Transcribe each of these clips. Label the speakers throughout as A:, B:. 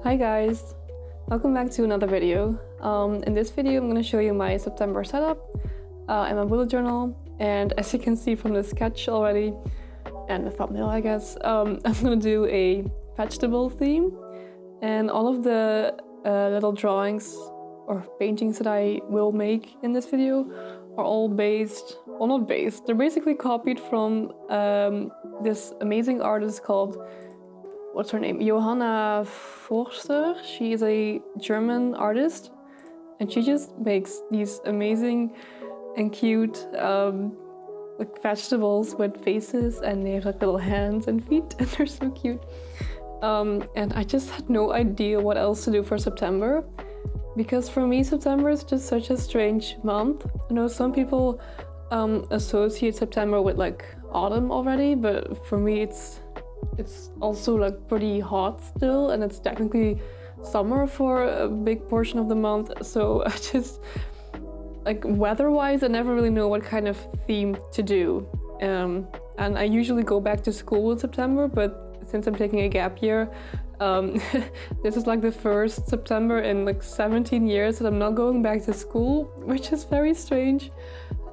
A: Hi guys! Welcome back to another video. In this video I'm going to show you my September setup and my bullet journal, and as you can see from the sketch already and the thumbnail I guess, I'm going to do a vegetable theme, and all of the little drawings or paintings that I will make in this video are all based, well not based, they're basically copied from this amazing artist called, what's her name? Johanna Forster. She is a German artist and she just makes these amazing and cute like vegetables with faces, and they have like little hands and feet and they're so cute. And I just had no idea what else to do for September, because for me September is just such a strange month. I know some people associate September with like autumn already, but for me it's also like pretty hot still, and it's technically summer for a big portion of the month. So I just, like weather-wise, I never really know what kind of theme to do. And I usually go back to school in September, but since I'm taking a gap year, this is like the first September in like 17 years that I'm not going back to school, which is very strange.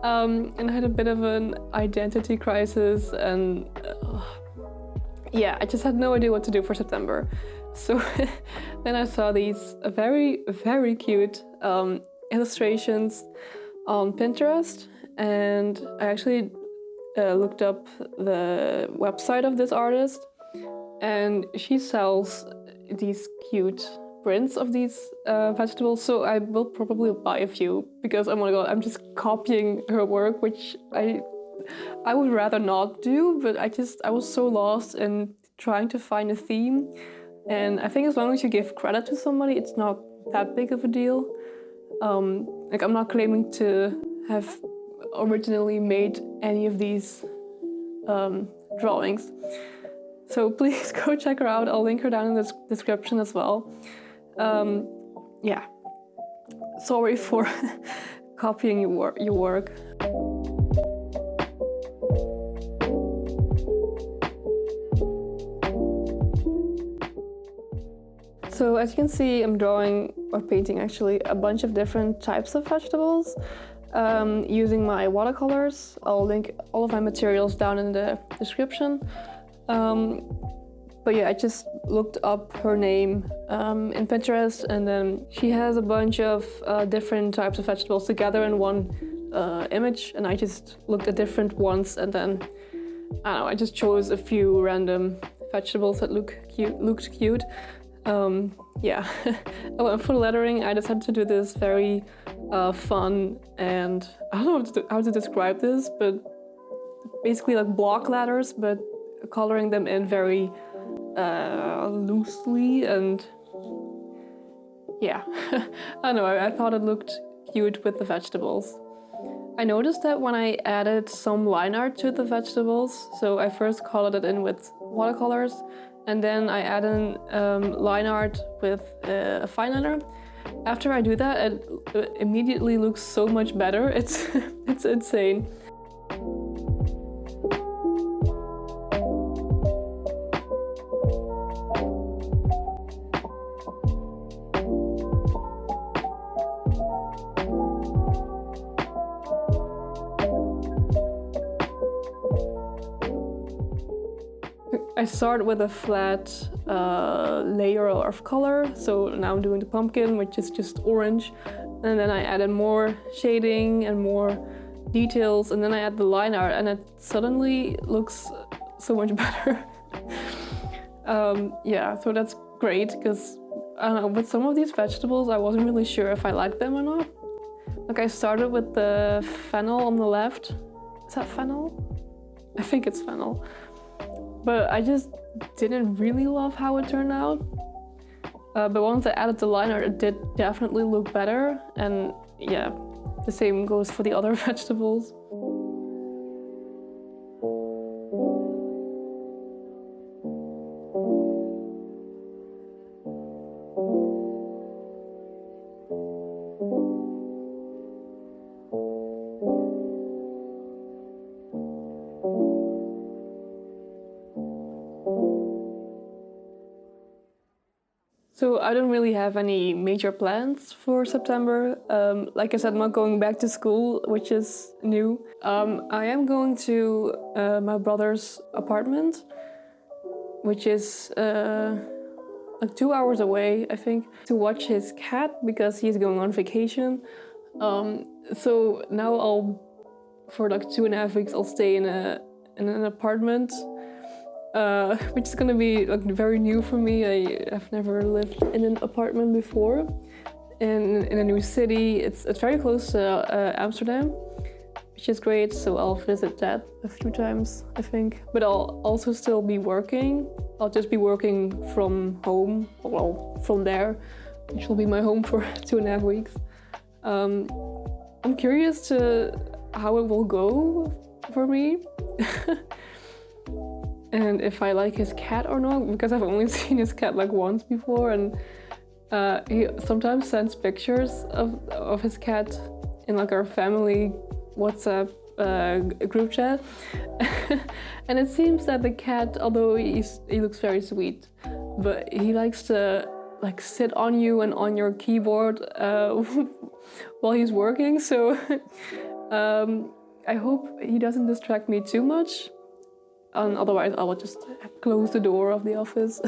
A: And I had a bit of an identity crisis, and yeah, I just had no idea what to do for September. So then I saw these very, very cute illustrations on Pinterest, and I actually looked up the website of this artist, and she sells these cute prints of these vegetables. So I will probably buy a few, because oh my god, I'm just copying her work, which I would rather not do, but I was so lost in trying to find a theme, and I think as long as you give credit to somebody, it's not that big of a deal. Like I'm not claiming to have originally made any of these drawings, so please go check her out. I'll link her down in the description as well. Yeah, sorry for copying your work. So as you can see, I'm drawing, or painting actually, a bunch of different types of vegetables using my watercolors. I'll link all of my materials down in the description. But yeah, I just looked up her name in Pinterest, and then she has a bunch of different types of vegetables together in one image, and I just looked at different ones, and then I don't know, I just chose a few random vegetables that looked cute. Yeah, for lettering, I decided to do this very fun, and I don't know how to describe this, but basically like block letters, but coloring them in very loosely, and yeah, I don't know, I thought it looked cute with the vegetables. I noticed that when I added some line art to the vegetables, so I first colored it in with watercolors, and then I add in line art with a fine liner. After I do that, it immediately looks so much better. It's insane. I start with a flat layer of color, so now I'm doing the pumpkin, which is just orange, and then I add in more shading and more details, and then I add the line art, and it suddenly looks so much better. Yeah, so that's great, because I don't know, with some of these vegetables I wasn't really sure if I liked them or not. Like I started with the fennel on the left. Is that fennel? I think it's fennel. But I just didn't really love how it turned out. But once I added the liner, it did definitely look better. And yeah, the same goes for the other vegetables. So I don't really have any major plans for September. Like I said, I'm not going back to school, which is new. I am going to my brother's apartment, which is like 2 hours away, I think, to watch his cat because he's going on vacation. So now for like 2.5 weeks, I'll stay in an apartment, which is gonna be like very new for me. I've never lived in an apartment before, and in a new city. It's very close to Amsterdam, which is great. So I'll visit that a few times, I think. But I'll also still be working. I'll just be working from home, well, from there, which will be my home for 2.5 weeks. I'm curious to how it will go for me. And if I like his cat or not, because I've only seen his cat like once before, and he sometimes sends pictures of his cat in like our family WhatsApp group chat. And it seems that the cat, although he looks very sweet, but he likes to like sit on you and on your keyboard while he's working. So I hope he doesn't distract me too much. Otherwise, I will just close the door of the office.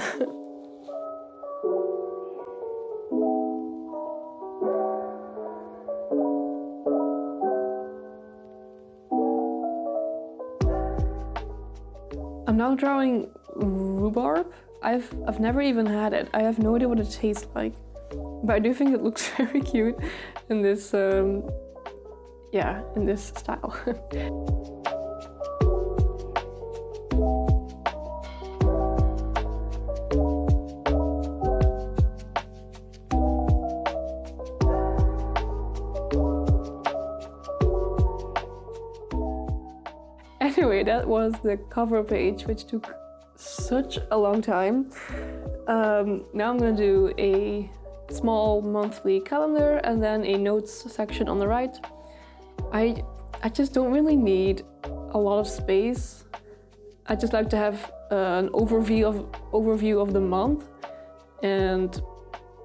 A: I'm now drawing rhubarb. I've never even had it. I have no idea what it tastes like, but I do think it looks very cute in this, yeah, in this style. Anyway, that was the cover page, which took such a long time. Now I'm gonna do a small monthly calendar and then a notes section on the right. I just don't really need a lot of space. I just like to have an overview of the month, and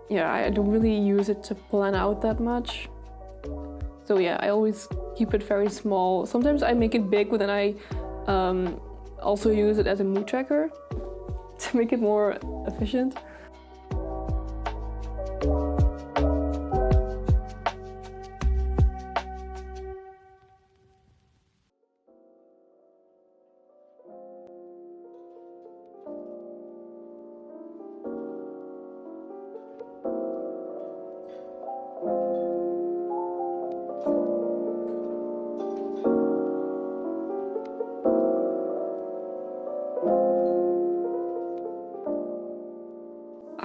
A: yeah, I don't really use it to plan out that much. So yeah, I always keep it very small. Sometimes I make it big, but then I also use it as a mood tracker to make it more efficient.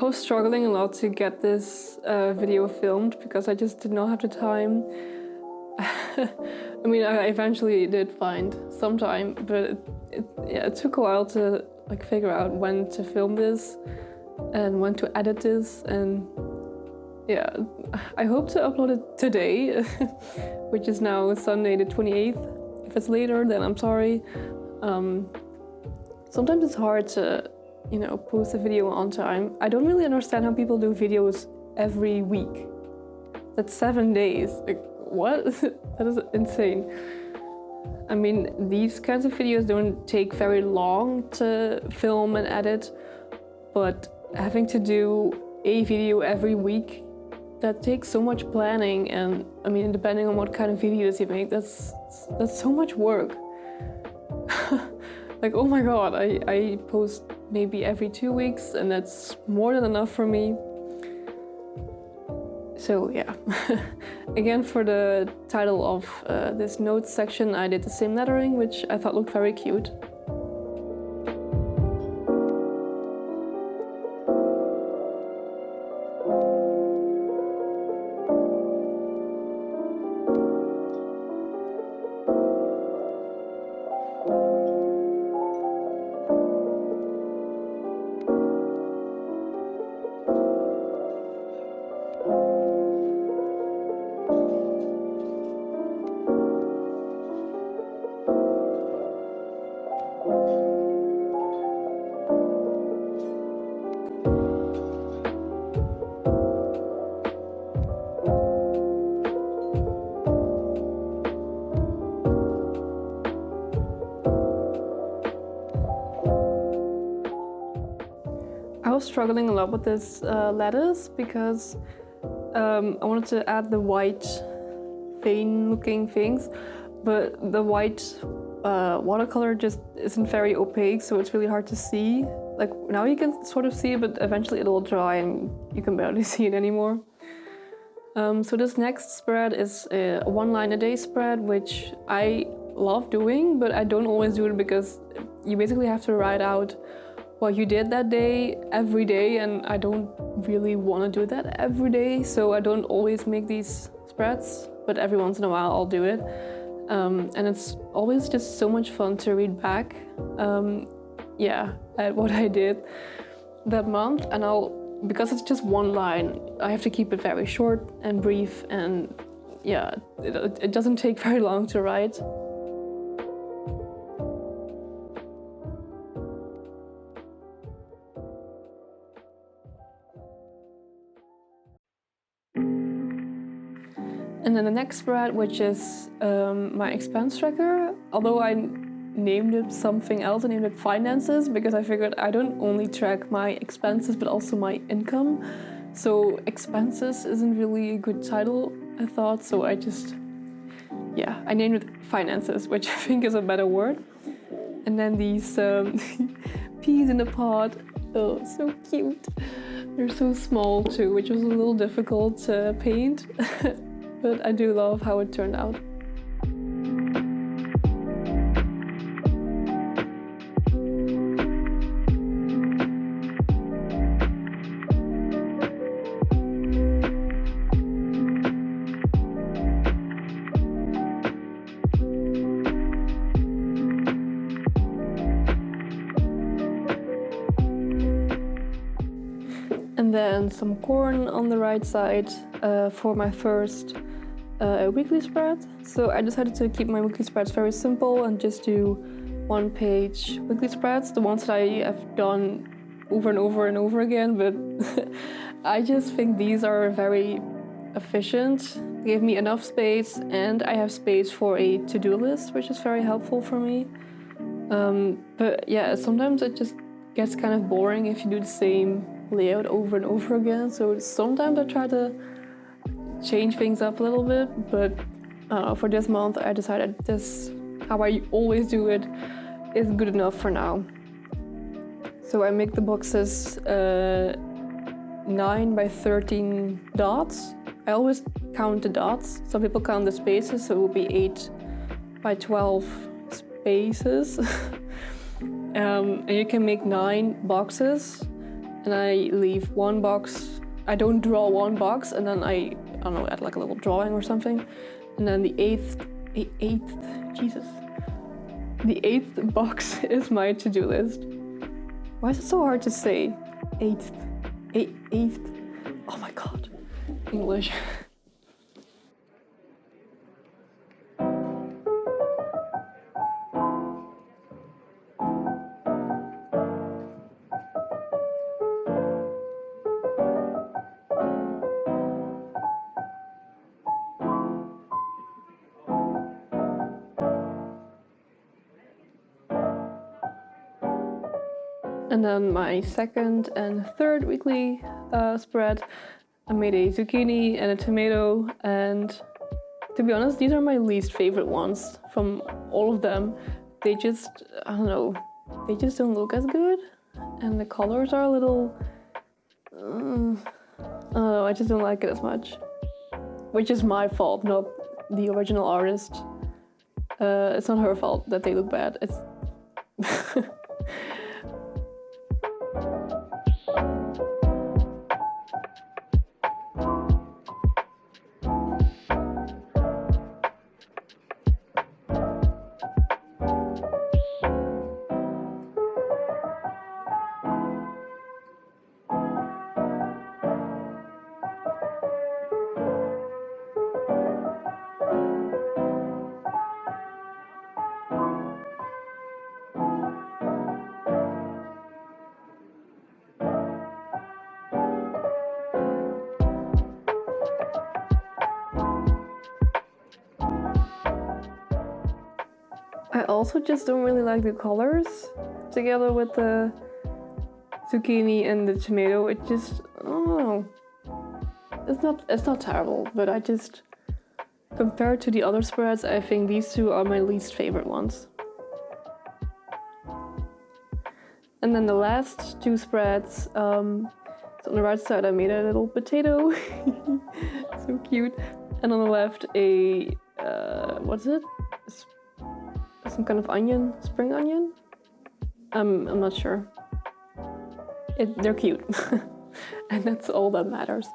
A: I was struggling a lot to get this video filmed because I just did not have the time. I mean, I eventually did find some time, but it took a while to like figure out when to film this and when to edit this, and yeah, I hope to upload it today, which is now Sunday the 28th. If it's later, then I'm sorry. Sometimes it's hard to, you know, post a video on time. I don't really understand how people do videos every week. That's 7 days. Like, what? That is insane. I mean, these kinds of videos don't take very long to film and edit, but having to do a video every week, that takes so much planning, and I mean, depending on what kind of videos you make, that's so much work. Like, oh my god, I post maybe every 2 weeks, and that's more than enough for me. So yeah, again, for the title of this notes section, I did the same lettering, which I thought looked very cute. struggling a lot with this lettuce because I wanted to add the white vein looking things, but the white watercolor just isn't very opaque, so it's really hard to see. Like now you can sort of see it, but eventually it'll dry and you can barely see it anymore. So this next spread is a 1 line a day spread, which I love doing, but I don't always do it because you basically have to write out what you did that day every day, and I don't really want to do that every day, so I don't always make these spreads, but every once in a while I'll do it. And it's always just so much fun to read back at what I did that month, and because it's just 1 line, I have to keep it very short and brief, and yeah, it doesn't take very long to write. And then the next spread, which is my expense tracker, although I named it something else, I named it finances, because I figured I don't only track my expenses but also my income. So expenses isn't really a good title, I thought, so I named it finances, which I think is a better word. And then these peas in the pot, oh, so cute. They're so small too, which was a little difficult to paint. But I do love how it turned out. And then some corn on the right side for my first weekly spread. So I decided to keep my weekly spreads very simple and just do 1-page weekly spreads, the ones that I have done over and over and over again, but I just think these are very efficient. They give me enough space, and I have space for a to-do list, which is very helpful for me. But yeah, sometimes it just gets kind of boring if you do the same layout over and over again, so sometimes I try to change things up a little bit, but for this month I decided this, how I always do it, is good enough for now. So I make the boxes 9 by 13 dots. I always count the dots. Some people count the spaces, so it will be 8 by 12 spaces. And you can make 9 boxes, and I leave 1 box. I don't draw 1 box, and then I don't know, add like a little drawing or something. And then the eighth box is my to-do list. Why is it so hard to say? Eighth. Oh my god, English. And then my second and third weekly spread, I made a zucchini and a tomato, and to be honest, these are my least favorite ones from all of them. They just, I don't know, they just don't look as good, and the colors are a little, I don't know, I just don't like it as much. Which is my fault, not the original artist. It's not her fault that they look bad. It's I also just don't really like the colors together with the zucchini and the tomato, it just, I don't know. It's not terrible, but I just, compared to the other spreads, I think these two are my least favorite ones. And then the last two spreads, so on the right side I made a little potato, so cute, and on the left a, what's it? Some kind of onion, spring onion? I'm not sure. They're cute, and that's all that matters.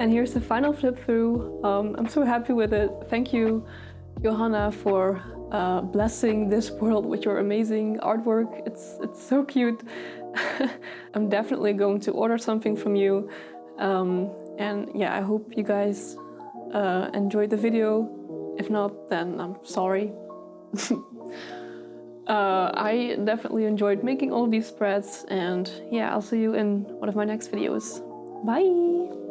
A: And here's the final flip through. I'm so happy with it. Thank you, Johanna, for blessing this world with your amazing artwork. It's so cute. I'm definitely going to order something from you. And yeah, I hope you guys enjoyed the video. If not, then I'm sorry. I definitely enjoyed making all of these spreads, and yeah, I'll see you in one of my next videos. Bye!